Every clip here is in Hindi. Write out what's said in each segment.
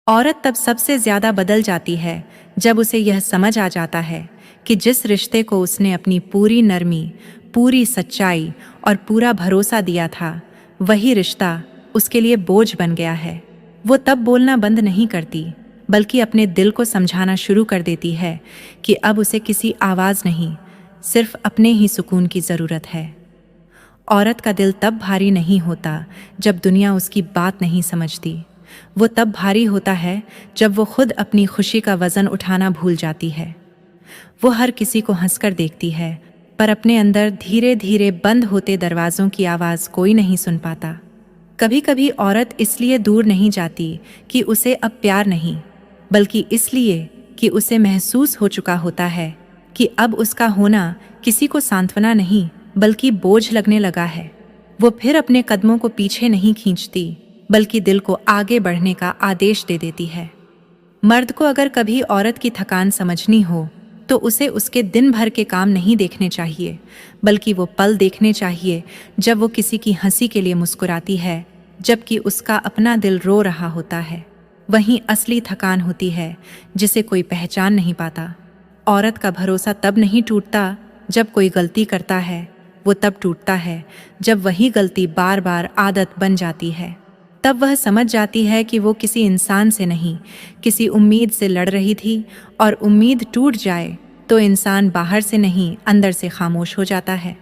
औरत तब सबसे ज्यादा बदल जाती है जब उसे यह समझ आ जाता है कि जिस रिश्ते को उसने अपनी पूरी नरमी, पूरी सच्चाई और पूरा भरोसा दिया था, वही रिश्ता उसके लिए बोझ बन गया है। वो तब बोलना बंद नहीं करती, बल्कि अपने दिल को समझाना शुरू कर देती है कि अब उसे किसी आवाज़ नहीं, सिर्फ अपने ही सुकून की ज़रूरत है। औरत का दिल तब भारी नहीं होता जब दुनिया उसकी बात नहीं समझती। वो तब भारी होता है जब वो खुद अपनी खुशी का वज़न उठाना भूल जाती है। वो हर किसी को हंसकर देखती है, पर अपने अंदर धीरे धीरे बंद होते दरवाज़ों की आवाज़ कोई नहीं सुन पाता। कभी कभी औरत इसलिए दूर नहीं जाती कि उसे अब प्यार नहीं, बल्कि इसलिए कि उसे महसूस हो चुका होता है कि अब उसका होना किसी को सांत्वना नहीं, बल्कि बोझ लगने लगा है। वो फिर अपने कदमों को पीछे नहीं खींचती, बल्कि दिल को आगे बढ़ने का आदेश दे देती है। मर्द को अगर कभी औरत की थकान समझनी हो, तो उसे उसके दिन भर के काम नहीं देखने चाहिए, बल्कि वो पल देखने चाहिए जब वो किसी की हंसी के लिए मुस्कुराती है, जबकि उसका अपना दिल रो रहा होता है। वहीं असली थकान होती है जिसे कोई पहचान नहीं पाता। औरत का भरोसा तब नहीं टूटता जब कोई गलती करता है, वो तब टूटता है जब वही गलती बार बार आदत बन जाती है। तब वह समझ जाती है कि वो किसी इंसान से नहीं, किसी उम्मीद से लड़ रही थी, और उम्मीद टूट जाए तो इंसान बाहर से नहीं, अंदर से खामोश हो जाता है।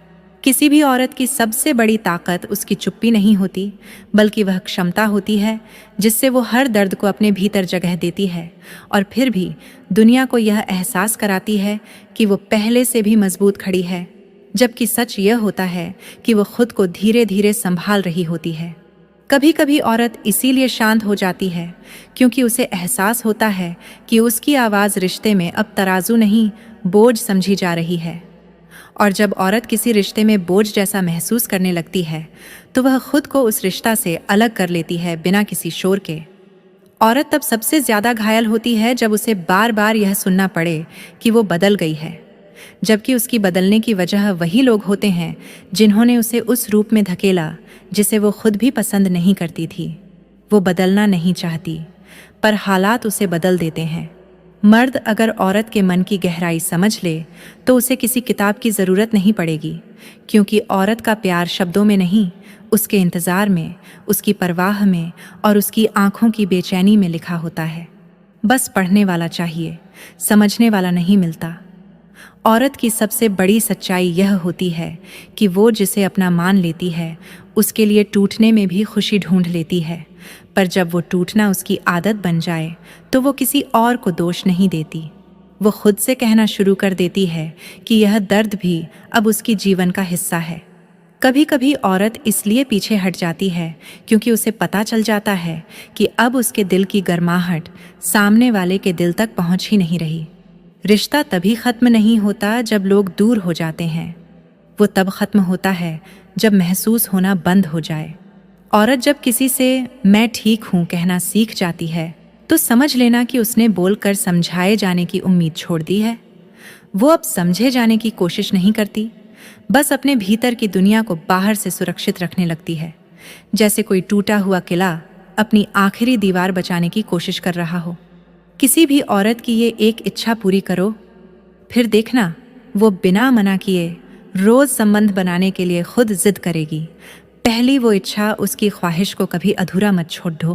किसी भी औरत की सबसे बड़ी ताकत उसकी चुप्पी नहीं होती, बल्कि वह क्षमता होती है जिससे वो हर दर्द को अपने भीतर जगह देती है, और फिर भी दुनिया को यह एहसास कराती है कि वो पहले से भी मजबूत खड़ी है। जबकि सच यह होता है कि वो खुद को धीरे धीरे संभाल रही होती है। कभी कभी औरत इसीलिए शांत हो जाती है क्योंकि उसे एहसास होता है कि उसकी आवाज़ रिश्ते में अब तराजू नहीं, बोझ समझी जा रही है। और जब औरत किसी रिश्ते में बोझ जैसा महसूस करने लगती है, तो वह खुद को उस रिश्ता से अलग कर लेती है बिना किसी शोर के। औरत तब सबसे ज़्यादा घायल होती है जब उसे बार बार यह सुनना पड़े कि वो बदल गई है, जबकि उसकी बदलने की वजह वही लोग होते हैं जिन्होंने उसे उस रूप में धकेला जिसे वो खुद भी पसंद नहीं करती थी। वो बदलना नहीं चाहती, पर हालात उसे बदल देते हैं। मर्द अगर औरत के मन की गहराई समझ ले तो उसे किसी किताब की ज़रूरत नहीं पड़ेगी, क्योंकि औरत का प्यार शब्दों में नहीं, उसके इंतज़ार में, उसकी परवाह में और उसकी आँखों की बेचैनी में लिखा होता है। बस पढ़ने वाला चाहिए, समझने वाला नहीं मिलता। औरत की सबसे बड़ी सच्चाई यह होती है कि वो जिसे अपना मान लेती है, उसके लिए टूटने में भी खुशी ढूंढ लेती है, पर जब वो टूटना उसकी आदत बन जाए तो वो किसी और को दोष नहीं देती। वो खुद से कहना शुरू कर देती है कि यह दर्द भी अब उसकी जीवन का हिस्सा है। कभी कभी औरत इसलिए पीछे हट जाती है क्योंकि उसे पता चल जाता है कि अब उसके दिल की गर्माहट सामने वाले के दिल तक पहुंच ही नहीं रही। रिश्ता तभी ख़त्म नहीं होता जब लोग दूर हो जाते हैं, वो तब ख़त्म होता है जब महसूस होना बंद हो जाए। औरत जब किसी से मैं ठीक हूँ कहना सीख जाती है, तो समझ लेना कि उसने बोलकर समझाए जाने की उम्मीद छोड़ दी है। वो अब समझे जाने की कोशिश नहीं करती, बस अपने भीतर की दुनिया को बाहर से सुरक्षित रखने लगती है, जैसे कोई टूटा हुआ किला अपनी आखिरी दीवार बचाने की कोशिश कर रहा हो। किसी भी औरत की ये एक इच्छा पूरी करो, फिर देखना वो बिना मना किए रोज संबंध बनाने के लिए खुद जिद करेगी। पहली वो इच्छा उसकी ख्वाहिश को कभी अधूरा मत छोड़ दो।